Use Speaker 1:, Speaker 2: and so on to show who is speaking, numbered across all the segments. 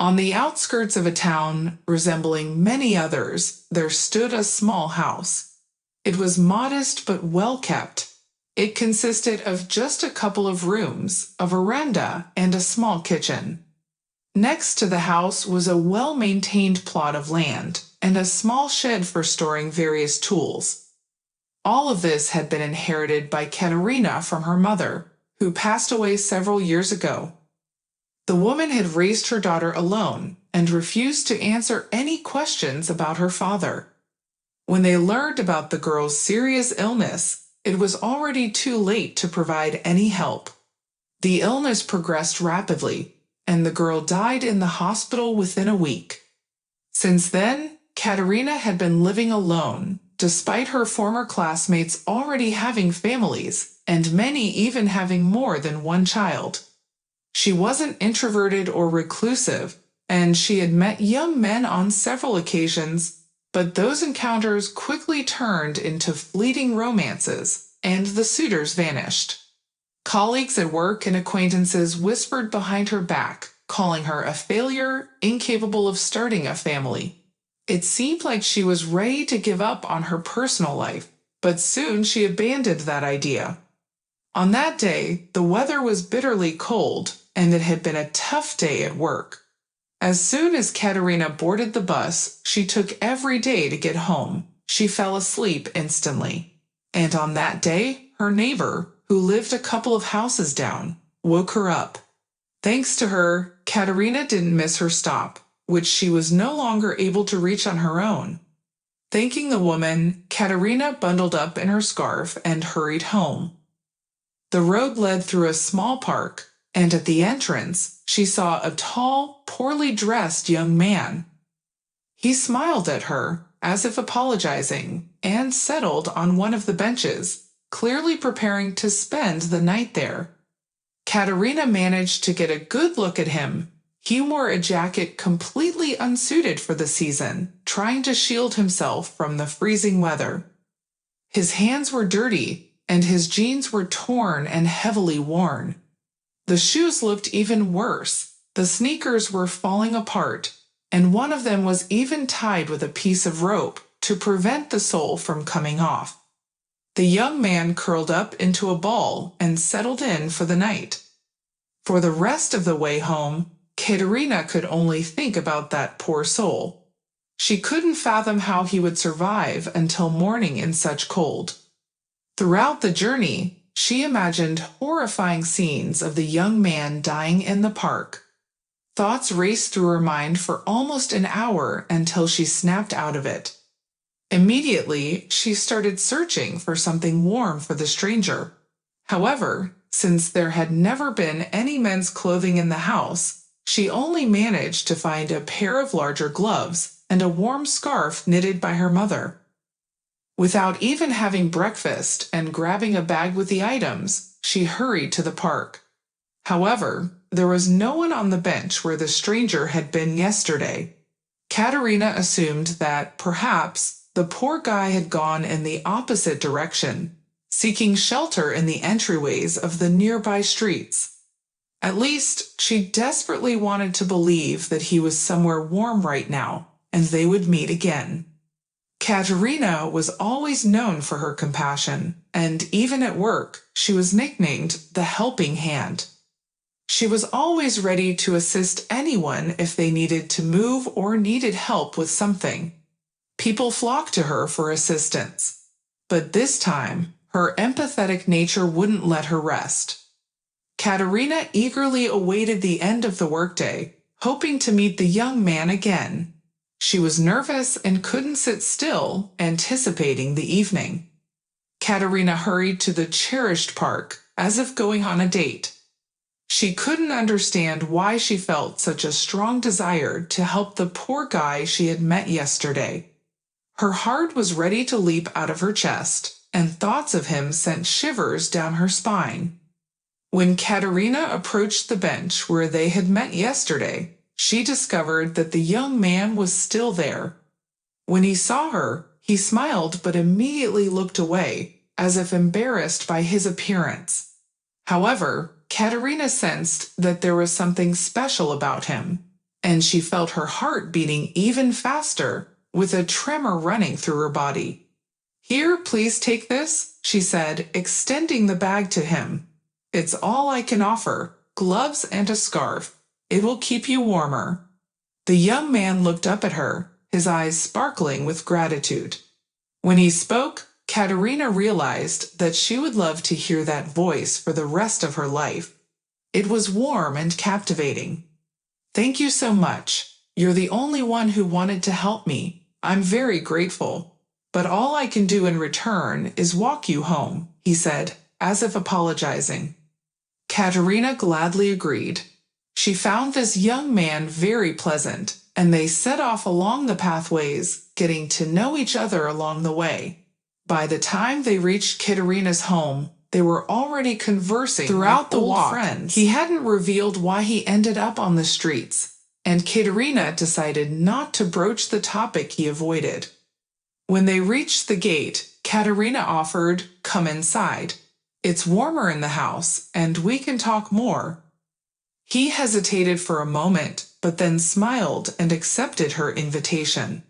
Speaker 1: On the outskirts of a town resembling many others, there stood a small house. It was modest but well kept. It consisted of just a couple of rooms, a veranda, and a small kitchen. Next to the house was a well-maintained plot of land, and a small shed for storing various tools. All of this had been inherited by Katerina from her mother, who passed away several years ago. The woman had raised her daughter alone and refused to answer any questions about her father. When they learned about the girl's serious illness, it was already too late to provide any help. The illness progressed rapidly, and the girl died in the hospital within a week. Since then, Katerina had been living alone, despite her former classmates already having families, and many even having more than one child. She wasn't introverted or reclusive, and she had met young men on several occasions, but those encounters quickly turned into fleeting romances, and the suitors vanished. Colleagues at work and acquaintances whispered behind her back, calling her a failure, incapable of starting a family. It seemed like she was ready to give up on her personal life, but soon she abandoned that idea. On that day, the weather was bitterly cold, and it had been a tough day at work. As soon as Katerina boarded the bus she took every day to get home, she fell asleep instantly. And on that day, her neighbor, who lived a couple of houses down, woke her up. Thanks to her, Katerina didn't miss her stop, which she was no longer able to reach on her own. Thanking the woman, Katerina bundled up in her scarf and hurried home. The road led through a small park, and at the entrance, she saw a tall, poorly dressed young man. He smiled at her, as if apologizing, and settled on one of the benches, clearly preparing to spend the night there. Katerina managed to get a good look at him. He wore a jacket completely unsuited for the season, trying to shield himself from the freezing weather. His hands were dirty, and his jeans were torn and heavily worn. The shoes looked even worse. The sneakers were falling apart, and one of them was even tied with a piece of rope to prevent the sole from coming off. The young man curled up into a ball and settled in for the night. For the rest of the way home, Katerina could only think about that poor soul. She couldn't fathom how he would survive until morning in such cold. Throughout the journey, she imagined horrifying scenes of the young man dying in the park. Thoughts raced through her mind for almost an hour until she snapped out of it. Immediately, she started searching for something warm for the stranger. However, since there had never been any men's clothing in the house, she only managed to find a pair of larger gloves and a warm scarf knitted by her mother. Without even having breakfast and grabbing a bag with the items, she hurried to the park. However, there was no one on the bench where the stranger had been yesterday. Katerina assumed that, perhaps, the poor guy had gone in the opposite direction, seeking shelter in the entryways of the nearby streets. At least, she desperately wanted to believe that he was somewhere warm right now, and they would meet again. Katerina was always known for her compassion, and even at work, she was nicknamed the Helping Hand. She was always ready to assist anyone if they needed to move or needed help with something. People flocked to her for assistance. But this time, her empathetic nature wouldn't let her rest. Katerina eagerly awaited the end of the workday, hoping to meet the young man again. She was nervous and couldn't sit still, anticipating the evening. Katerina hurried to the cherished park, as if going on a date. She couldn't understand why she felt such a strong desire to help the poor guy she had met yesterday. Her heart was ready to leap out of her chest, and thoughts of him sent shivers down her spine. When Katerina approached the bench where they had met yesterday, she discovered that the young man was still there. When he saw her, he smiled but immediately looked away, as if embarrassed by his appearance. However, Katerina sensed that there was something special about him. and she felt her heart beating even faster, with a tremor running through her body. "Here, please take this," she said, extending the bag to him. "It's all I can offer, gloves and a scarf. It will keep you warmer." The young man looked up at her, his eyes sparkling with gratitude. When he spoke, Katerina realized that she would love to hear that voice for the rest of her life. It was warm and captivating. "Thank you so much. You're the only one who wanted to help me. I'm very grateful. But all I can do in return is walk you home," he said, as if apologizing. Katerina gladly agreed. She found this young man very pleasant, and they set off along the pathways, getting to know each other along the way. By the time they reached Katerina's home, they were already conversing throughout the walk. Friends. He hadn't revealed why he ended up on the streets, and Katerina decided not to broach the topic he avoided. When they reached the gate, Katerina offered, "Come inside. It's warmer in the house, and we can talk more." He hesitated for a moment, but then smiled and accepted her invitation.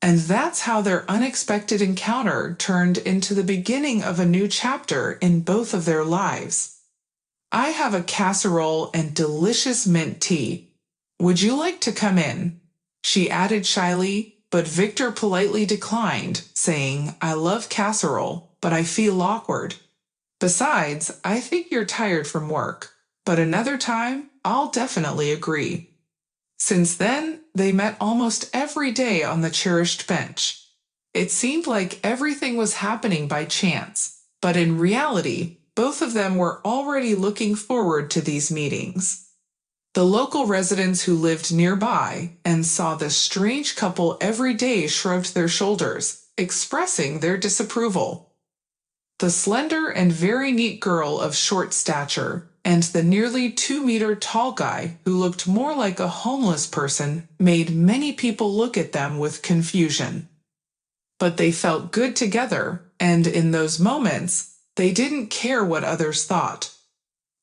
Speaker 1: And that's how their unexpected encounter turned into the beginning of a new chapter in both of their lives. "I have a casserole and delicious mint tea. Would you like to come in?" she added shyly, but Victor politely declined, saying, "I love casserole, but I feel awkward. Besides, I think you're tired from work, but another time, I'll definitely agree." Since then, they met almost every day on the cherished bench. It seemed like everything was happening by chance, but in reality, both of them were already looking forward to these meetings. The local residents who lived nearby and saw the strange couple every day shrugged their shoulders, expressing their disapproval. The slender and very neat girl of short stature and the nearly 2-meter tall guy who looked more like a homeless person made many people look at them with confusion. But they felt good together, and in those moments, they didn't care what others thought.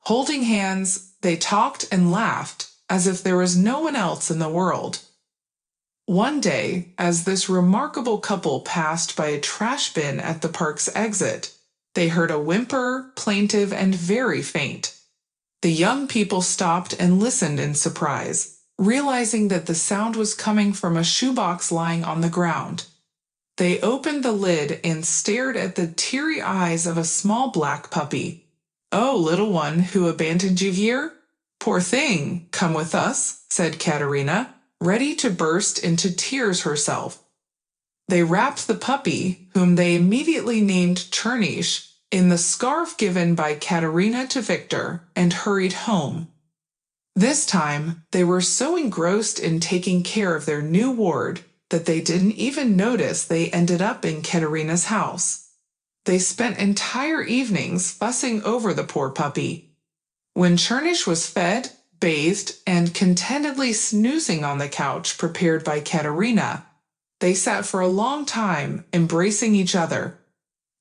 Speaker 1: Holding hands, they talked and laughed as if there was no one else in the world. One day, as this remarkable couple passed by a trash bin at the park's exit, they heard a whimper, plaintive and very faint. The young people stopped and listened in surprise, realizing that the sound was coming from a shoebox lying on the ground. They opened the lid and stared at the teary eyes of a small black puppy. "Oh, little one, who abandoned you here? Poor thing, come with us," said Katerina, ready to burst into tears herself. They wrapped the puppy, whom they immediately named Chernish, in the scarf given by Katerina to Victor, and hurried home. This time, they were so engrossed in taking care of their new ward that they didn't even notice they ended up in Katerina's house. They spent entire evenings fussing over the poor puppy. When Chernish was fed, bathed, and contentedly snoozing on the couch prepared by Katerina, they sat for a long time, embracing each other.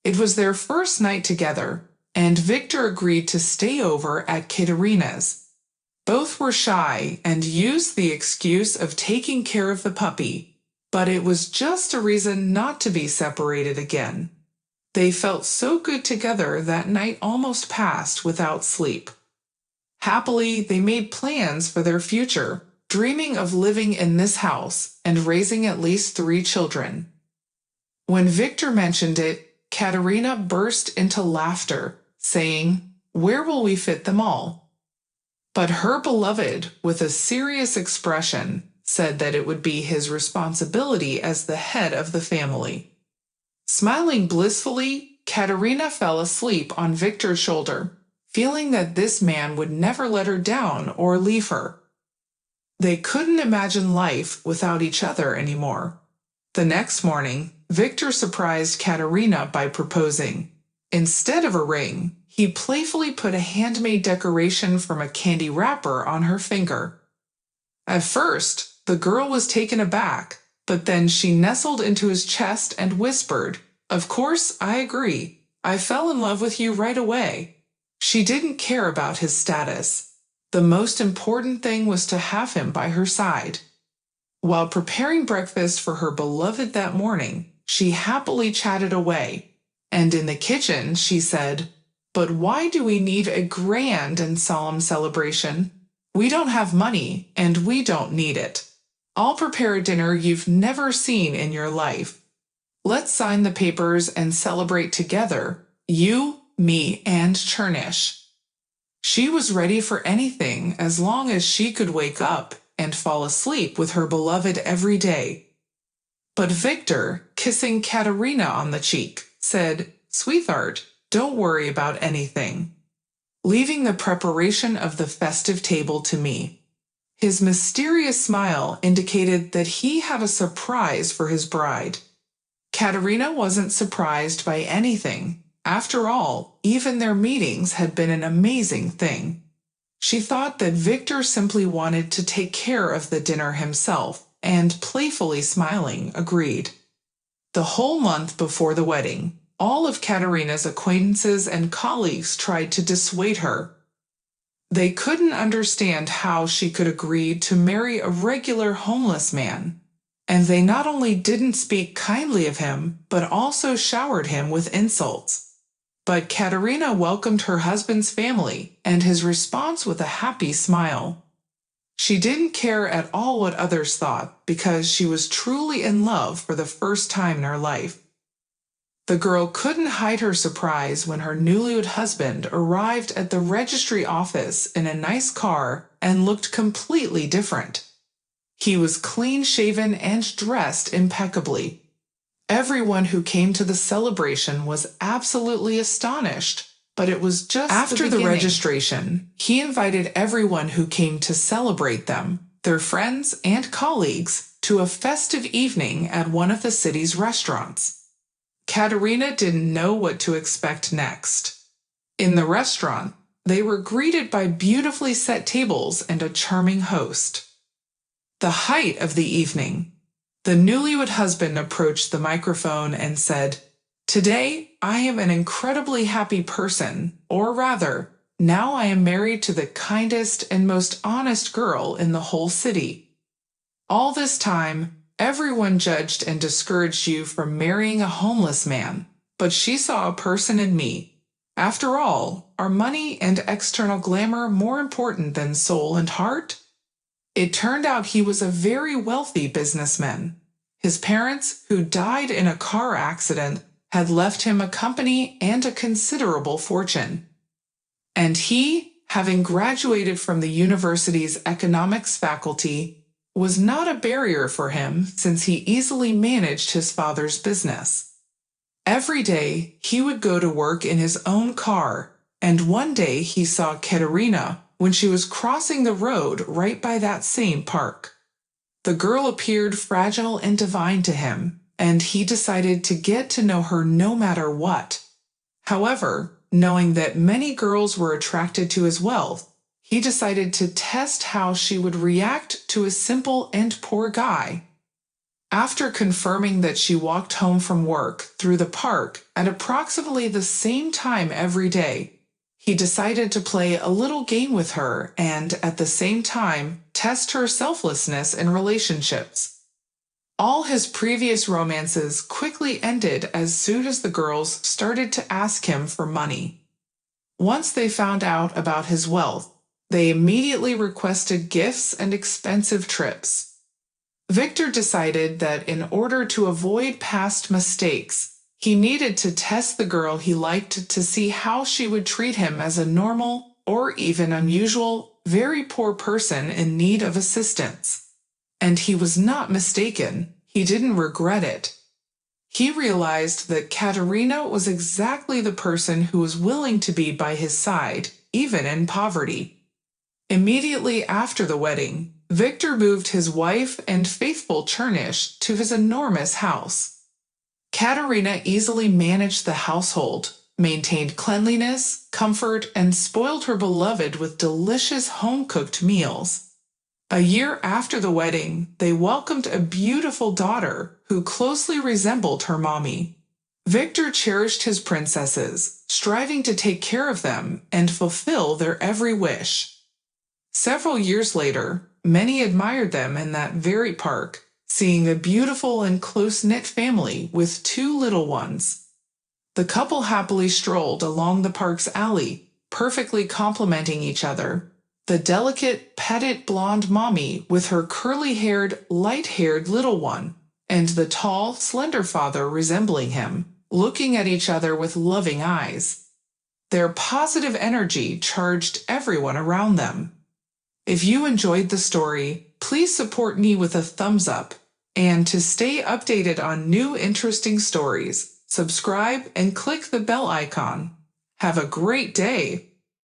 Speaker 1: It was their first night together, and Victor agreed to stay over at Katerina's. Both were shy and used the excuse of taking care of the puppy, but it was just a reason not to be separated again. They felt so good together that night almost passed without sleep. Happily, they made plans for their future, dreaming of living in this house and raising at least 3 children. When Victor mentioned it, Katerina burst into laughter, saying, "Where will we fit them all?" But her beloved, with a serious expression, said that it would be his responsibility as the head of the family. Smiling blissfully, Katerina fell asleep on Victor's shoulder, feeling that this man would never let her down or leave her. They couldn't imagine life without each other anymore. The next morning, Victor surprised Katerina by proposing. Instead of a ring, he playfully put a handmade decoration from a candy wrapper on her finger. At first, the girl was taken aback, but then she nestled into his chest and whispered, "Of course, I agree. I fell in love with you right away." She didn't care about his status. The most important thing was to have him by her side. While preparing breakfast for her beloved that morning, she happily chatted away, and in the kitchen she said, "But why do we need a grand and solemn celebration? We don't have money, and we don't need it. I'll prepare a dinner you've never seen in your life. Let's sign the papers and celebrate together, you, me, and Chernish." She was ready for anything as long as she could wake up and fall asleep with her beloved every day. But Victor, kissing Katerina on the cheek, said, "Sweetheart, don't worry about anything," leaving the preparation of the festive table to me. His mysterious smile indicated that he had a surprise for his bride. Katerina wasn't surprised by anything. After all, even their meetings had been an amazing thing. She thought that Victor simply wanted to take care of the dinner himself, and playfully smiling, agreed. The whole month before the wedding, all of Katerina's acquaintances and colleagues tried to dissuade her. They couldn't understand how she could agree to marry a regular homeless man, and they not only didn't speak kindly of him, but also showered him with insults. But Katerina welcomed her husband's family and his response with a happy smile. She didn't care at all what others thought because she was truly in love for the first time in her life. The girl couldn't hide her surprise when her newlywed husband arrived at the registry office in a nice car and looked completely different. He was clean-shaven and dressed impeccably. Everyone who came to the celebration was absolutely astonished, but it was just after the registration. He invited everyone who came to celebrate them, their friends and colleagues, to a festive evening at one of the city's restaurants. Katerina didn't know what to expect next. In the restaurant, they were greeted by beautifully set tables and a charming host. The height of the evening, the newlywed husband approached the microphone and said, "Today, I am an incredibly happy person, or rather, now I am married to the kindest and most honest girl in the whole city. All this time, everyone judged and discouraged you from marrying a homeless man, but she saw a person in me. After all, are money and external glamour more important than soul and heart?" It turned out he was a very wealthy businessman. His parents, who died in a car accident, had left him a company and a considerable fortune. And he, having graduated from the university's economics faculty, was not a barrier for him since he easily managed his father's business. Every day, he would go to work in his own car, and one day he saw Katerina when she was crossing the road right by that same park. The girl appeared fragile and divine to him, and he decided to get to know her no matter what. However, knowing that many girls were attracted to his wealth, he decided to test how she would react to a simple and poor guy. After confirming that she walked home from work through the park at approximately the same time every day, he decided to play a little game with her and, at the same time, test her selflessness in relationships. All his previous romances quickly ended as soon as the girls started to ask him for money. Once they found out about his wealth, they immediately requested gifts and expensive trips. Victor decided that in order to avoid past mistakes, he needed to test the girl he liked to see how she would treat him as a normal, or even unusual, very poor person in need of assistance. And he was not mistaken. He didn't regret it. He realized that Katerina was exactly the person who was willing to be by his side, even in poverty. Immediately after the wedding, Victor moved his wife and faithful Chernish to his enormous house. Katerina easily managed the household, maintained cleanliness, comfort, and spoiled her beloved with delicious home-cooked meals. A year after the wedding, they welcomed a beautiful daughter who closely resembled her mommy. Victor cherished his princesses, striving to take care of them and fulfill their every wish. Several years later, many admired them in that very park, seeing a beautiful and close-knit family with two little ones. The couple happily strolled along the park's alley, perfectly complementing each other. The delicate, petite blonde mommy with her curly-haired, light-haired little one, and the tall, slender father resembling him, looking at each other with loving eyes. Their positive energy charged everyone around them. If you enjoyed the story, please support me with a thumbs up. And to stay updated on new interesting stories, subscribe and click the bell icon. Have a great day!